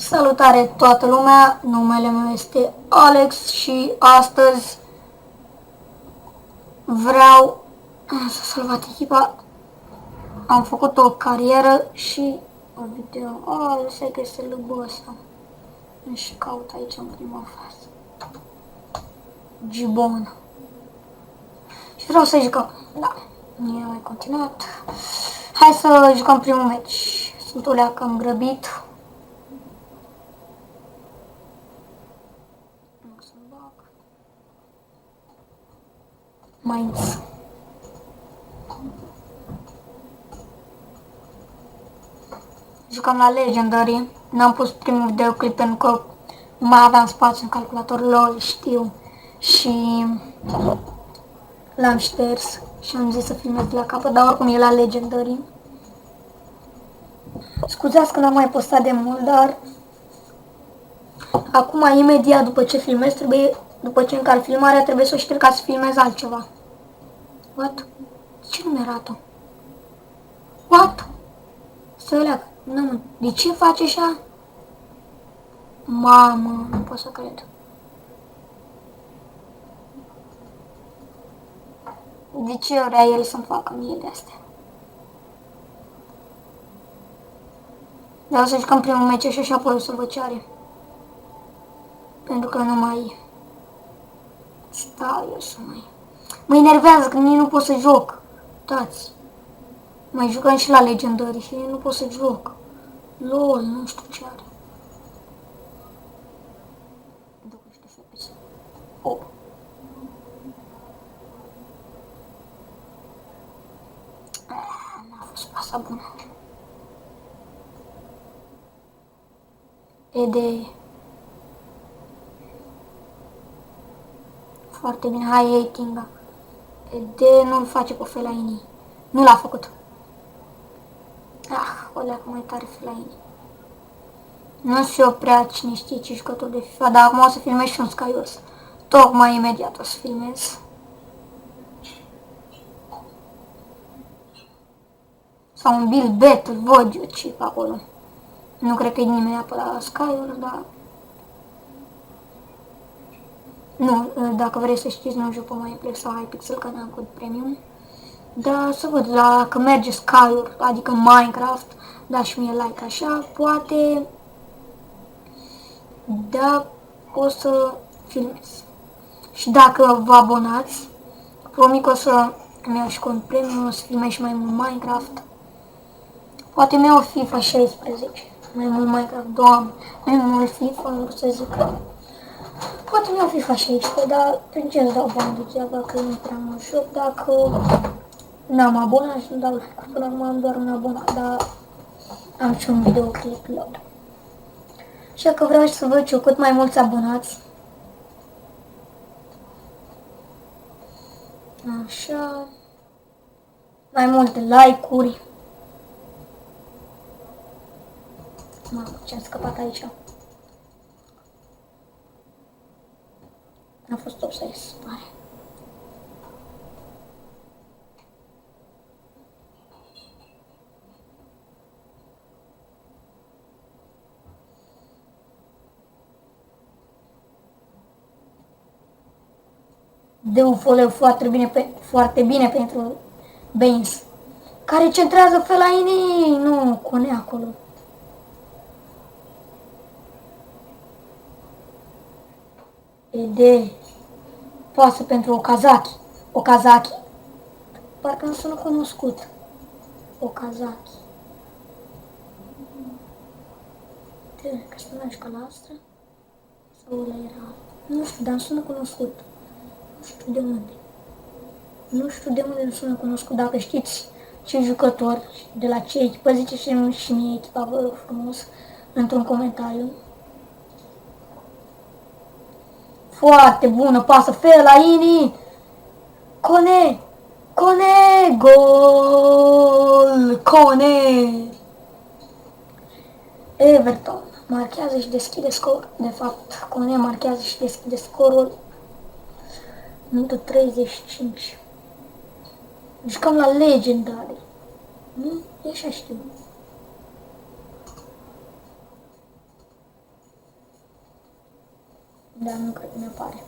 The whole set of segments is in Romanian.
Salutare toată lumea, numele meu este Alex și astăzi vreau să salvat echipa. Am făcut o carieră și o video. Eu știu că este lubul ăsta. Și caut aici în prima fază. Gibon. Și vreau să jucăm. Da, nu e mai continuat. Hai să jucăm primul meci. Sunt o leacă îngrăbit. Mainz. Jucam la Legendary. N-am pus primul videoclip pentru că nu mai aveam spațiu în calculator, lol, știu. Și l-am șters și am zis să filmez de la capăt, dar oricum e la Legendary. Scuzați că n-am mai postat de mult, dar acum, imediat după ce filmez, după ce încarc filmarea, trebuie să o șterg ca să filmez altceva. What? Ce nu mi-arată? What? Să leac. Nu, de ce face așa? Mamă, nu pot să cred. De ce vrea el să-mi facă mie de astea? Vreau să jucăm primul meci și apoi o să văd ce are. Pentru că nu mai stau eu să mai... Mă enervează că nici nu pot să joc. Uitați. Mai jucăm și la Legendary și nu pot să joc. LOL, nu știu ce are. 20 de FPS. Oh. N-a fost pasa bună. ED. Foarte bine, hai hating-a. ED nu-l face pe Fellaini. Nu l-a făcut. O leacă mai tare Fellaini. Nu știu eu prea cine știe ce jucător de FIFA, dar acum o să filmez și un Skywars. Tocmai imediat o să filmez. Sau un Bill Battle, văd eu ce pe acolo. Nu cred că e nimeni pe la Skywars, dar... Nu, dacă vrei să știți, nu joc pe MyPlex sau Hypixel, că n-am cod premium. Dar să văd, dacă merge Skywars, adică Minecraft, dați mie like așa, poate... Da, o să filmez. Și dacă vă abonați, promit că o să îmi iau și cont premium, o să filmez și mai mult Minecraft. Poate mi-au FIFA 16, mai mult Minecraft, doamne, mai mult FIFA, nu să zic. Poate mi-au FIFA 16, dar prin ce îți dau bani degeaba, că nu prea mă joc, dacă n-am abonat și nu dau like. Până acum am doar un abonat, dar am și un videoclip lor. Așa că vreau să văd eu cât mai mulți abonați. Așa. Mai multe like-uri. Mamă, ce-am scăpat aici. A fost offside, se pare. De un foleu foarte bine pentru Baines. Care centrează Fellaini, nu, Cone acolo. ED. Pasă pentru Okazaki. Okazaki? Parcă nu sună cunoscut. Okazaki. Că sună și ca la asta? Sau ăla era... Nu știu, dar sună cunoscut. Nu știu de unde. Nu știu de unde nu sună cunoscut. Dacă știți ce jucător, de la ce echipă, ziceți și mie echipa, vă rog frumos, într-un comentariu. Foarte bună pasă, Fellaini! Cone! Cone! Gol! Cone! Everton marchează și deschide scorul. De fapt, Cone marchează și deschide scorul. Minutul 35. Jucăm la Legendary. Nu? E așa știu. Dar nu cred că mi-apare.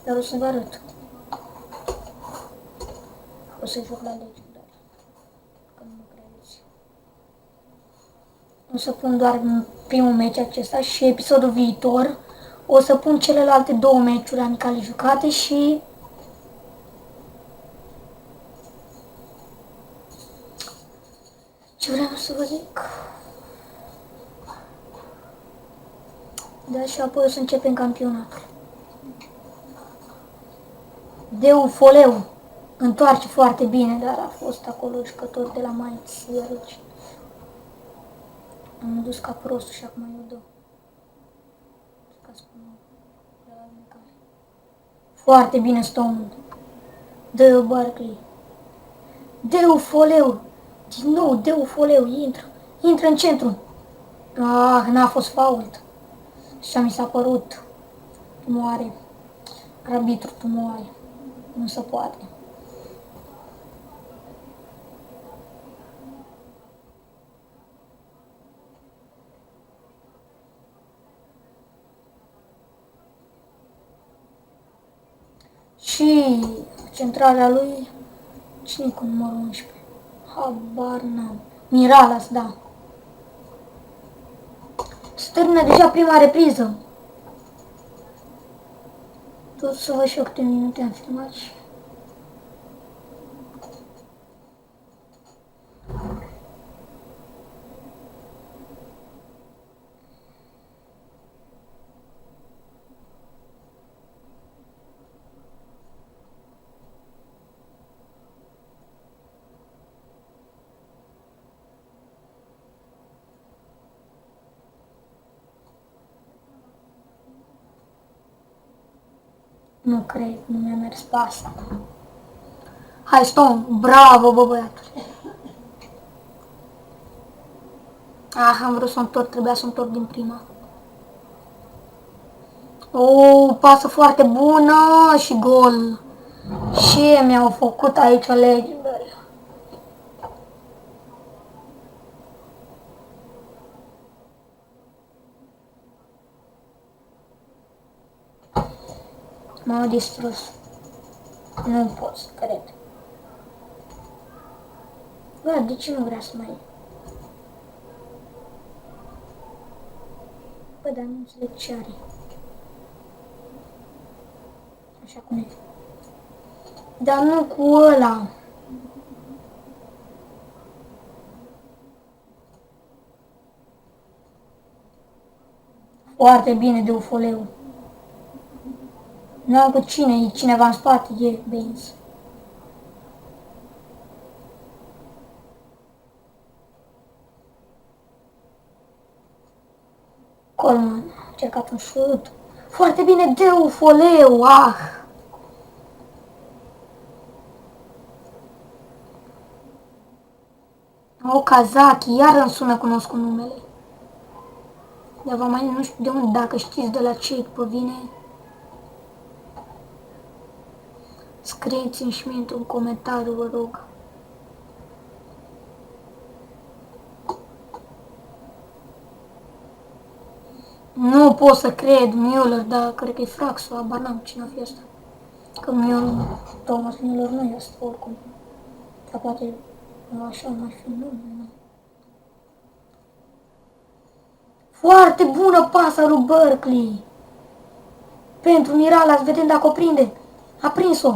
Dar o să vă arăt. O să joc la legendar. Că nu mă credeți. O să pun doar primul meci acesta și episodul viitor o să pun celelalte 2 meciuri amicale jucate și ce vreau să vă zic. Da, și apoi o să începem campionatul. Deu Foleu întoarce foarte bine, dar a fost acolo jucător de la Mainz, iarăși. Am dus ca prostul și acum eu dau. Foarte bine Stone. Dă Barkley. Deu Foleu. Din nou Deu Foleu. Intră. Intră în centru. Ah, n-a fost fault. Și mi s-a părut. Moare. Arbitru, tu moare. Nu se poate. Și centrarea lui, cine cu numărul 11? Habar n-am. Miralas, da. Se termină deja prima repriză. Tot să văd și eu câte minute am filmat și... Nu cred, nu mi-a mers pe asta. Hai, Stone, bravo, bă, băiatule. Ah, am vrut să întorc, trebuia să întorc din prima. O, pasă foarte bună și gol. Ce mi-au făcut aici legendari? M-au distrus. Nu pot să cred. Bă, de ce nu vrea să mai... Bă, dar nu înțeleg ce are. Așa cum e. Dar nu cu ăla. Foarte bine de ufoleu. Nu am cu cine, e cineva în spate, e Baines. Coleman a încercat un șut. Foarte bine de ufoleu, ah! Okazaki, iar îmi sună cunoscut numele. Dar vă mai nu știu de unde, dacă știți de la ce pe vine. Scrieți-mi și mie într-un comentariu, vă rog. Nu pot să cred, Müller, dar cred că e Fraxu, abar n-am cine a fi asta. Că Müller, Thomas Müller nu este oricum. Dar poate așa mai fi nume. Foarte bună pasa lui Barkley. Pentru Miralas, vedem dacă o prinde. A prins-o.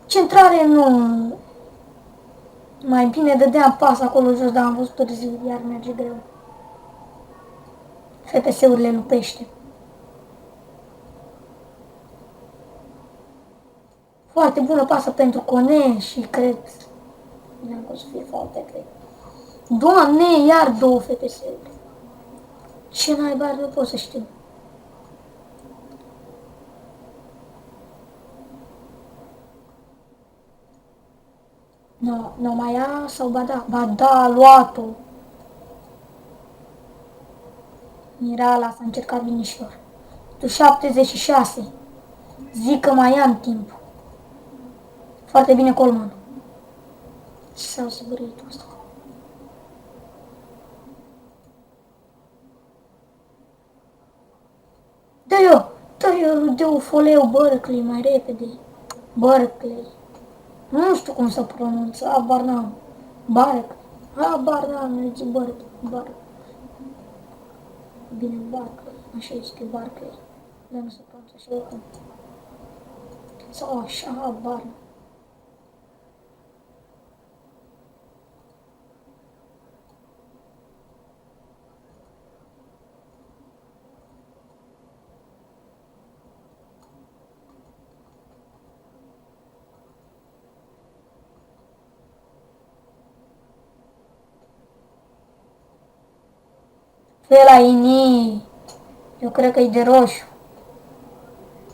Centrare nu. Mai bine dădeam pas acolo jos, dar am văzut târziu, iar merge greu. FPS-urile lupește. Foarte bună pasă pentru Cone și cred... Nu am să fie foarte cred. Doamne, iar 2 FPS-uri. Ce naiba, nu pot să știu. Nu mai ia sau ba da? Ba da, a luat-o. Mirala s-a încercat binișor. Tu 76. Zic că mai am timp. Foarte bine Coleman. Ce s-a zburit asta? Dă-i de ufoleu Berkeley mai repede. Berkeley. Nu știu cum să pronunță, abar n-am. Berkeley. Abar n-am, merge Berkeley. Bine, Berkeley. Așa este Berkeley. Dar nu se pronunță așa oricum. Sau așa, abar n-am. Fellaini. Eu cred că e de roșu.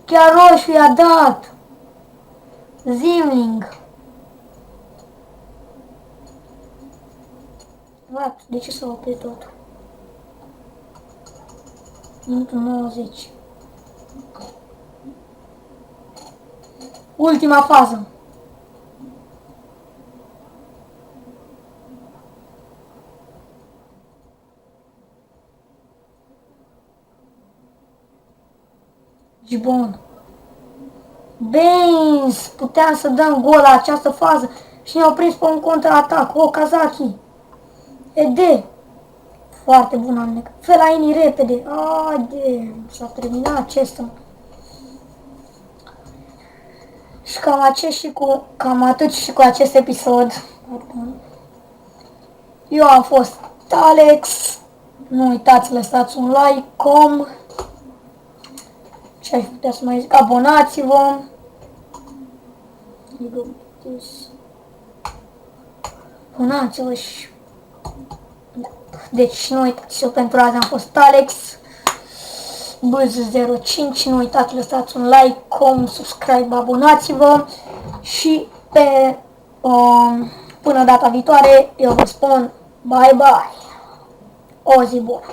Chiar roșu i-a dat. Zimling. What? De ce s-a oprit totul? Minutul 90. Ultima fază. Și bun. Baines, puteam să dăm gol la această fază și ne-au prins pe un contraatac. Okazaki. Ede. Foarte bun alnec. Fellaini repede. Haide. S-a terminat acesta. Și cam atât și cu acest episod. Eu am fost Alex. Nu uitați, lăsați un like, ce aș putea să mai zic, abonați-vă. Abonați-vă și... Deci nu uitați, eu pentru azi am fost Alex Buz05, nu uitați, lăsați un like, subscribe, abonați-vă și până data viitoare eu vă spun bye bye, o zi bună.